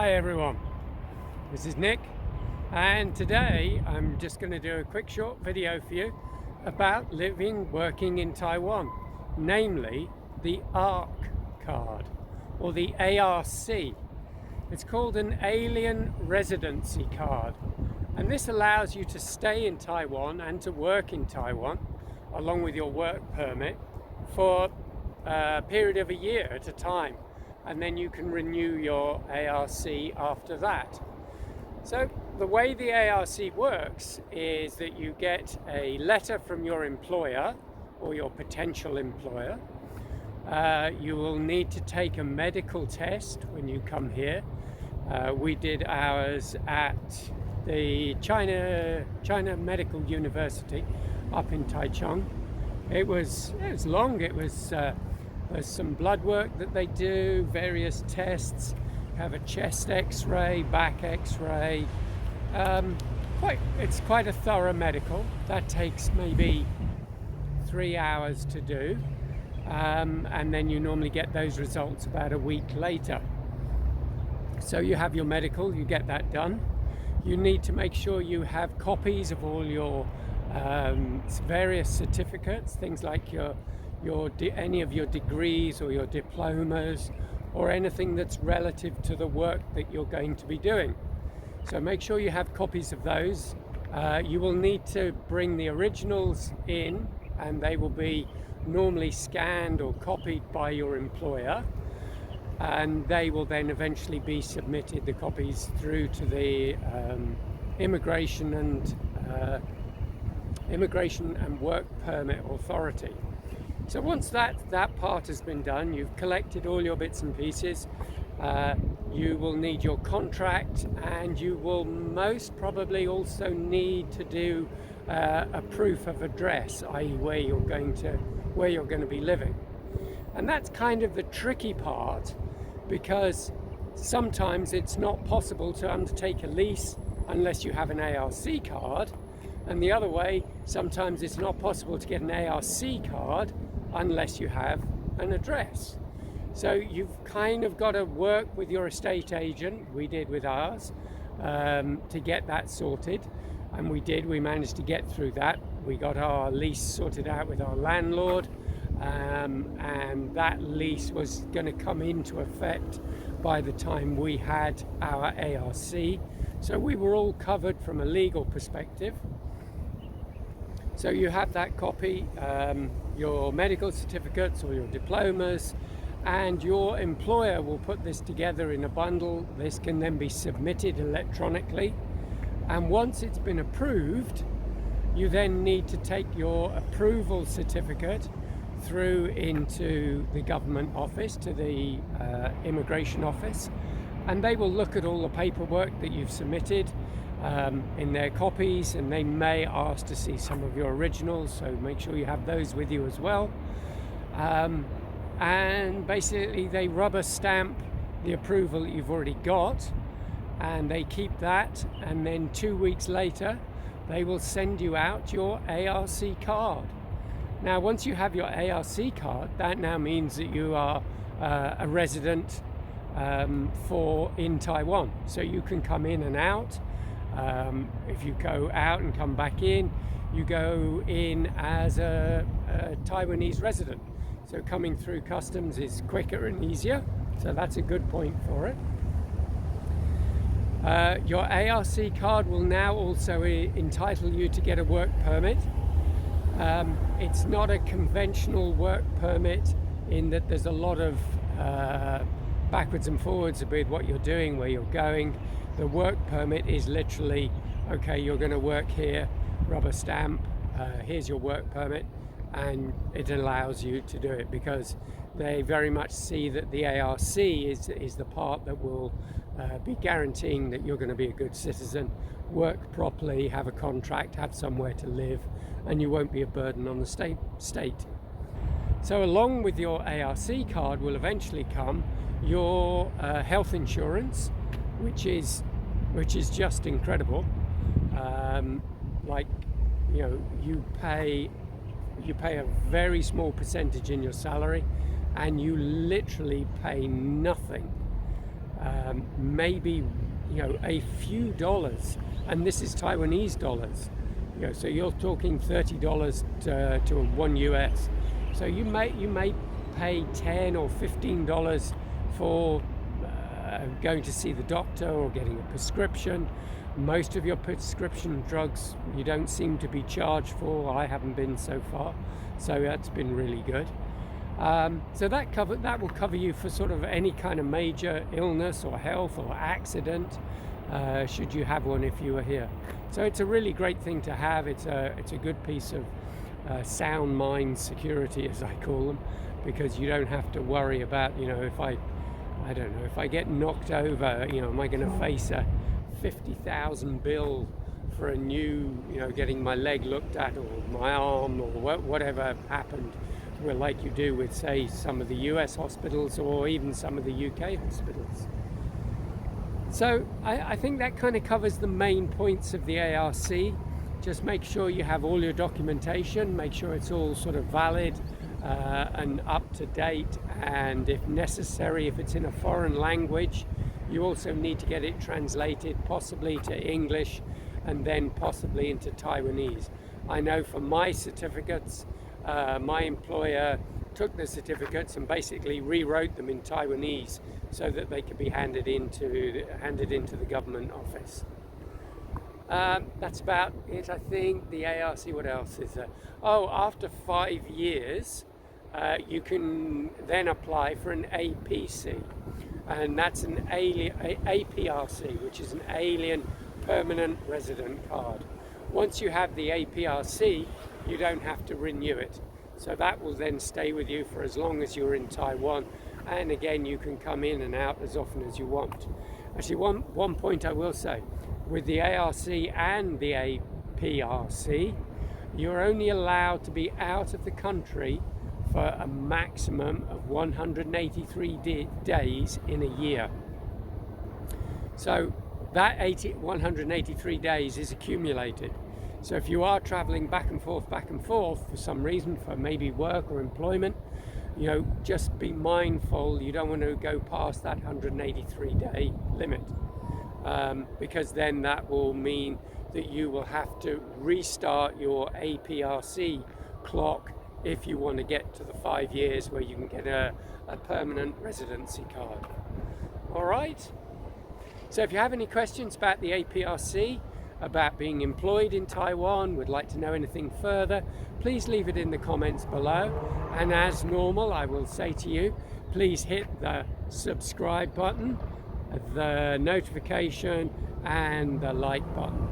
Hi everyone, this is Nick, and today I'm just going to do a quick short video for you about working in Taiwan, namely the ARC card or the ARC. It's called an Alien Residency Card, and this allows you to stay in Taiwan and to work in Taiwan along with your work permit for a period of a year at a time, and then you can renew your ARC after that. So the way the ARC works is that you get a letter from your employer or your potential employer. You will need to take a medical test when you come here. We did ours at the China Medical University up in Taichung. It was long. There's some blood work that they do, various tests, have a chest x-ray, back x-ray. It's quite a thorough medical. That takes maybe 3 hours to do. And then you normally get those results about a week later. So you have your medical, you get that done. You need to make sure you have copies of all your various certificates, things like any of your degrees or your diplomas or anything that's relative to the work that you're going to be doing. So make sure you have copies of those. You will need to bring the originals in, and they will be normally scanned or copied by your employer, and they will then eventually be submitted, the copies, through to the Immigration and Work Permit Authority. So once that part has been done, you've collected all your bits and pieces, you will need your contract, and you will most probably also need to do a proof of address, i.e. where you're going to be living. And that's kind of the tricky part, because sometimes it's not possible to undertake a lease unless you have an ARC card, and the other way, sometimes it's not possible to get an ARC card unless you have an address. So you've kind of got to work with your estate agent. We did with ours to get that sorted, and we managed to get through that. We got our lease sorted out with our landlord, and that lease was going to come into effect by the time we had our ARC. So we were all covered from a legal perspective. So you have that copy, your medical certificates or your diplomas, and your employer will put this together in a bundle. This can then be submitted electronically, and once it's been approved, you then need to take your approval certificate through into the government office, to the immigration office, and they will look at all the paperwork that you've submitted in their copies, and they may ask to see some of your originals, so make sure you have those with you as well. And basically they rubber stamp the approval that you've already got, and they keep that, and then 2 weeks later they will send you out your ARC card. Now once you have your ARC card, that now means that you are a resident in Taiwan, so you can come in and out. If you go out and come back in, you go in as a Taiwanese resident. So coming through customs is quicker and easier, so that's a good point for it. Your ARC card will now also entitle you to get a work permit. It's not a conventional work permit in that there's a lot of backwards and forwards with what you're doing, where you're going. The work permit is literally, okay, you're going to work here, rubber stamp, here's your work permit, and it allows you to do it, because they very much see that the ARC is the part that will be guaranteeing that you're going to be a good citizen, work properly, have a contract, have somewhere to live, and you won't be a burden on the state. So along with your ARC card will eventually come your health insurance, which is just incredible. You pay a very small percentage in your salary, and you literally pay nothing maybe a few dollars, and this is Taiwanese dollars. So you're talking $30 to 1 US. So you may pay $10 or $15 for going to see the doctor or getting a prescription. Most of your prescription drugs you don't seem to be charged for. I haven't been so far, so that's been really good. So that will cover you for sort of any kind of major illness or health or accident, should you have one if you were here. So it's a really great thing to have. It's a good piece of sound mind security, as I call them, because you don't have to worry about, if I don't know, if I get knocked over, am I going to face a 50,000 bill for a new, getting my leg looked at or my arm or whatever happened, well, like you do with, say, some of the US hospitals or even some of the UK hospitals. So I think that kind of covers the main points of the ARC. Just make sure you have all your documentation, make sure it's all sort of valid and up to date, and if necessary, if it's in a foreign language, you also need to get it translated, possibly to English and then possibly into Taiwanese. I know for my certificates, my employer took the certificates and basically rewrote them in Taiwanese so that they could be handed into the government office. That's about it, I think. The ARC, what else is there? Oh, after 5 years, you can then apply for an APC, and that's an APRC, which is an Alien Permanent Resident Card. Once you have the APRC, you don't have to renew it. So that will then stay with you for as long as you're in Taiwan, and again, you can come in and out as often as you want. Actually, one point I will say, with the ARC and the APRC, you're only allowed to be out of the country for a maximum of 183 days in a year. So that 183 days is accumulated. So if you are traveling back and forth for some reason, for maybe work or employment, just be mindful you don't want to go past that 183 day limit, because then that will mean that you will have to restart your APRC clock if you want to get to the 5 years where you can get a permanent residency card. All right. So if you have any questions about the APRC, about being employed in Taiwan, would like to know anything further, please leave it in the comments below. And as normal, I will say to you, please hit the subscribe button, the notification, and the like button.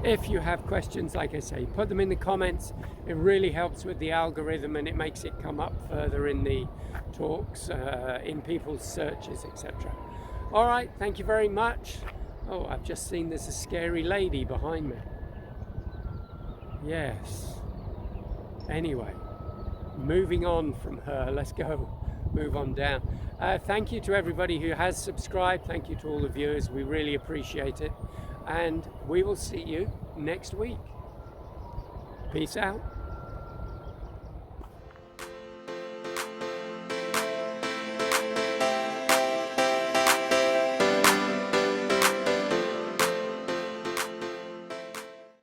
If you have questions, like I say, put them in the comments. It really helps with the algorithm and it makes it come up further in the talks, in people's searches, etc. All right, thank you very much. Oh, I've just seen there's a scary lady behind me. Yes. Anyway, moving on from her, let's go. Move on down. Thank you to everybody who has subscribed. Thank you to all the viewers. We really appreciate it. And we will see you next week. Peace out.